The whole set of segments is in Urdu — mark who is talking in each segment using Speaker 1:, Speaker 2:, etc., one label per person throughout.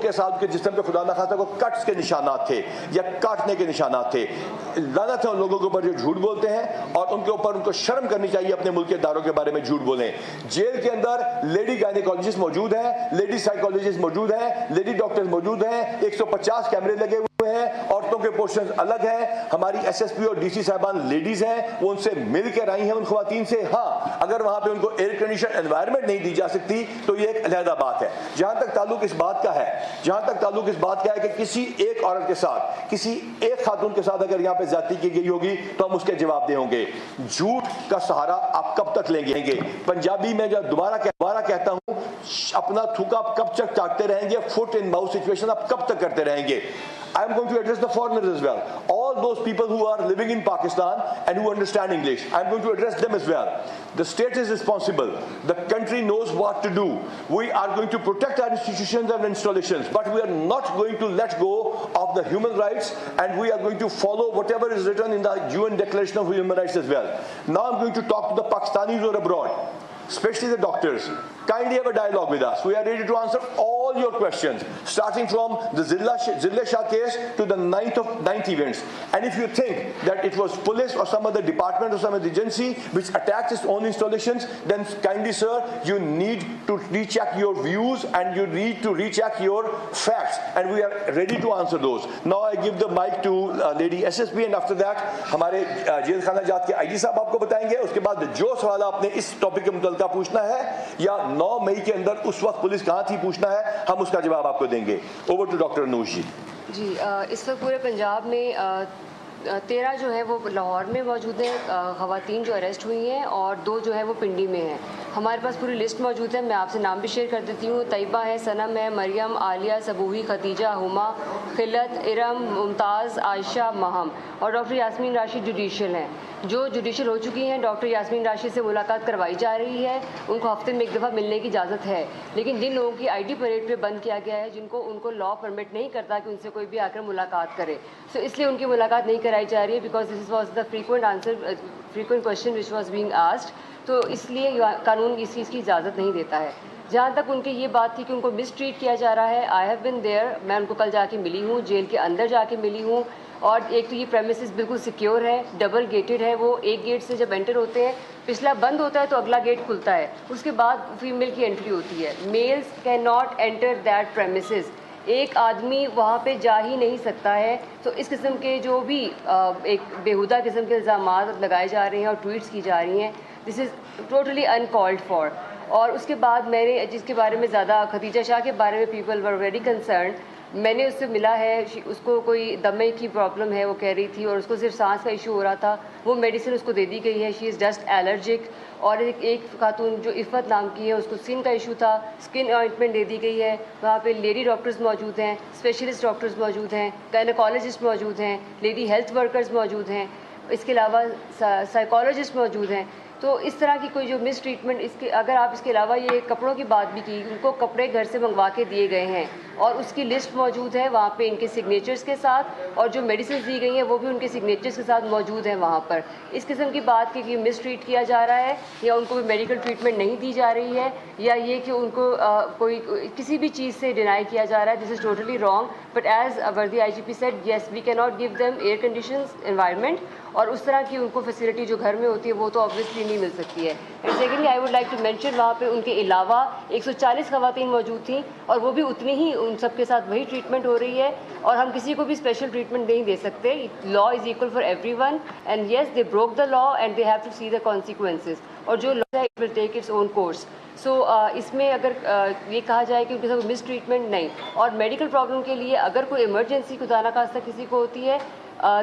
Speaker 1: کے ساتھ کے جسم پہ خدا نخواستہ کو کٹس کے نشانات تھے یا کاٹنے کے نشانات تھے. لعنت ہے ان لوگوں کے اوپر جو جھوٹ بولتے ہیں, اور ان کے اوپر ان کو شرم کرنی چاہیے اپنے ملک کے اداروں کے بارے میں جھوٹ بولیں. جیل کے اندر لیڈی گائنیکولوجسٹ موجود ہیں, لیڈی سائیکولوجسٹ موجود ہیں, لیڈی ڈاکٹر موجود ہیں, 150 کیمرے لگے ہوئے ہیں, عورتوں کے پورشن الگ ہیں. ہماری ایس ایس پی اور ڈی سی صاحبان لیڈیز ہیں, وہ ان سے مل کے آئی ہیں ان خواتین سے. ہاں, اگر وہاں پہ ان کو ایئر کنڈیشن انوائرمنٹ نہیں دی جا سکتی تو یہ ایک علیحدہ بات ہے. جہاں تک تعلق اس بات کا ہے کہ کسی ایک عورت کے ساتھ, کسی ایک خاتون کے ساتھ اگر یہاں پہ زیادتی کی گئی ہوگی تو ہم اس کے جواب دے ہوں گے. جھوٹ کا سہارا آپ کب تک لیں گے؟ پنجابی میں جو دوبارہ کہتا ہوں, اپنا تھوکا آپ کب تک چاٹتے رہیں گے؟ فٹ ان ماؤتھ سچویشن آپ کب تک کرتے رہیں گے؟ I am going to address the foreigners as well. All those people who are living in Pakistan and who understand English, I am going to address them as well. The state is responsible. The country knows what to do. We are going to protect our institutions and installations, but we are not going to let go of the human rights, and we are going to follow whatever is written in the UN Declaration of Human Rights as well. Now I am going to talk to the Pakistanis who are abroad, especially the doctors. Kindly have a dialogue with us. We are ready to answer all your questions, starting from the Zilla Shah case to the ninth events. And if you think that it was police or some other department or some other agency which attacked its own installations, then kindly, sir, you need to recheck your views and you need to recheck your facts. And we are ready to answer those. Now I give the mic to Lady SSP, and after that, ہمارے جیل خانہ جات کے آئی جی صاحب آپ کو بتائیں گے. اس کے بعد جو سوال آپ نے اس ٹاپک کے متعلقہ پوچھنا ہے یا 9 مئی کے اندر اس وقت پولیس کہاں تھی پوچھنا ہے, ہم اس کا جواب آپ کو دیں گے. اوور ٹو ڈاکٹر انوش جی.
Speaker 2: جی, اس وقت پورے پنجاب میں 13 جو ہے وہ لاہور میں موجود ہیں خواتین جو اریسٹ ہوئی ہیں, اور 2 جو ہے وہ پنڈی میں ہیں. ہمارے پاس پوری لسٹ موجود ہے, میں آپ سے نام بھی شیئر کر دیتی ہوں. طیبہ ہے, صنم ہے, مریم, عالیہ, صبوحی, ختیجہ, ہما, خلت, ارم, ممتاز, عائشہ, مہم, اور ڈاکٹر یاسمین راشد جوڈیشل ہیں. جو جوڈیشل ہو چکی ہیں, ڈاکٹر یاسمین راشد سے ملاقات کروائی جا رہی ہے. ان کو ہفتے میں 1 دفعہ ملنے کی اجازت ہے, لیکن جن لوگوں کی آئی ڈی پریڈ پہ بند کیا گیا ہے, جن کو ان کو لا پرمٹ نہیں کرتا کہ ان سے کوئی بھی آ کر ملاقات کرے, سو اس لیے ان کی ملاقات نہیں کرائی جا رہی ہے, because this was the frequent question which was being asked. تو اس لیے قانون اس چیز کی اجازت نہیں دیتا ہے. جہاں تک ان کی یہ بات تھی کہ ان کو مس ٹریٹ کیا جا رہا ہے, آئی ہیو بن دیئر, میں ان کو کل جا کے ملی ہوں, جیل کے اندر جا کے ملی ہوں. اور ایک تو یہ پریمیسز بالکل سیکیور ہے, ڈبل گیٹڈ ہے. وہ ایک گیٹ سے جب انٹر ہوتے ہیں, پچھلا بند ہوتا ہے تو اگلا گیٹ کھلتا ہے, اس کے بعد فیمیل کی انٹری ہوتی ہے. Males can not enter that premises. ایک آدمی وہاں پہ جا ہی نہیں سکتا ہے. تو اس قسم کے جو بھی ایک بیہودہ قسم کے الزامات لگائے جا رہے ہیں اور ٹویٹس کی جا رہی ہیں, دس از ٹوٹلی انکالڈ فار. اور اس کے بعد میں نے جس کے بارے میں زیادہ, ختیجہ شاہ کے بارے میں پیپل ور ویری کنسرنڈ. میں نے اس سے ملا ہے, اس کو کوئی دمے کی پرابلم ہے وہ کہہ رہی تھی, اور اس کو صرف سانس کا ایشو ہو رہا تھا. وہ میڈیسن اس کو دے دی گئی ہے, شی از ڈسٹ الرجک. اور ایک خاتون جو عفت نام کی ہے, اس کو اسکن کا ایشو تھا, اسکن آئنٹمنٹ دے دی گئی ہے. وہاں پہ لیڈی ڈاکٹرز موجود ہیں, اسپیشلسٹ ڈاکٹرز موجود ہیں, گائنیکالوجسٹ موجود ہیں, لیڈی ہیلتھ ورکرز موجود ہیں, اس کے علاوہ سائیکالوجسٹ موجود ہیں. تو اس طرح کی کوئی جو مس ٹریٹمنٹ, اس کے اگر آپ اس کے علاوہ یہ کپڑوں کی بات بھی کی, ان کو کپڑے گھر سے منگوا کے دیے گئے ہیں, اور اس کی لسٹ موجود ہے وہاں پہ ان کے سگنیچرز کے ساتھ, اور جو میڈیسنز دی گئی ہیں وہ بھی ان کے سگنیچرز کے ساتھ موجود ہیں وہاں پر. اس قسم کی بات کہ مس ٹریٹ کیا جا رہا ہے, یا ان کو کوئی میڈیکل ٹریٹمنٹ نہیں دی جا رہی ہے, یا یہ کہ ان کو کوئی کسی بھی چیز سے ڈینائی کیا جا رہا ہے, this is totally wrong. But as worthy I G P said, yes we can not give them air conditions environment, اور اس طرح کی ان کو فیسلٹی جو گھر میں ہوتی ہے وہ تو آبویسلی نہیں مل سکتی ہے. And secondly I would like to mention, وہاں پہ ان کے علاوہ 140 خواتین موجود تھیں, اور وہ بھی اتنی ہی, ان سب کے ساتھ وہی ٹریٹمنٹ ہو رہی ہے, اور ہم کسی کو بھی اسپیشل ٹریٹمنٹ نہیں دے سکتے. Law is equal for every one, and yes they broke the law and they have to see the consequences, اور جو لا ہے it will take its own course. سو اس میں اگر یہ کہا جائے کہ ان کے ساتھ مس ٹریٹمنٹ نہیں, اور میڈیکل پرابلم کے لیے اگر کوئی ایمرجنسی خدا نخواستہ کسی کو ہوتی ہے,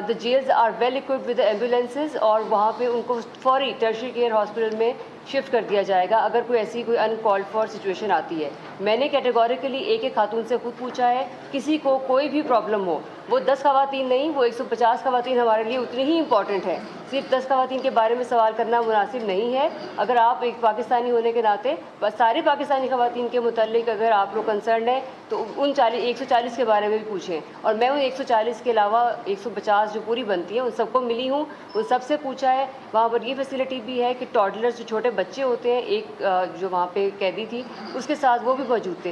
Speaker 2: the jails are well equipped with the ambulances, اور وہاں پہ ان کو فوری ٹرشری کیئر ہاسپٹل میں شفٹ کر دیا جائے گا اگر کوئی ایسی کوئی انکالڈ فار سچویشن آتی ہے. میں نے کیٹیگوریکلی ایک خاتون سے خود پوچھا ہے, کسی کو کوئی بھی پرابلم ہو, وہ 10 خواتین نہیں, وہ 150 خواتین ہمارے لیے اتنی ہی امپورٹنٹ ہے. صرف 10 خواتین کے بارے میں سوال کرنا مناسب نہیں ہے. اگر آپ ایک پاکستانی ہونے کے ناطے بس ساری پاکستانی خواتین کے متعلق اگر آپ لوگ کنسرنڈ ہیں تو ان 140 کے بارے میں بھی پوچھیں. اور میں ان 140 کے علاوہ 150 جو پوری بنتی ہیں ان سب کو ملی ہوں, ان سب سے پوچھا ہے. وہاں پر یہ فیسلٹی بھی ہے کہ ٹاڈلرز جو چھوٹے بچے ہوتے ہیں, ایک جو وہاں پہ قیدی تھی اس کے ساتھ وہ بھی موجود تھے.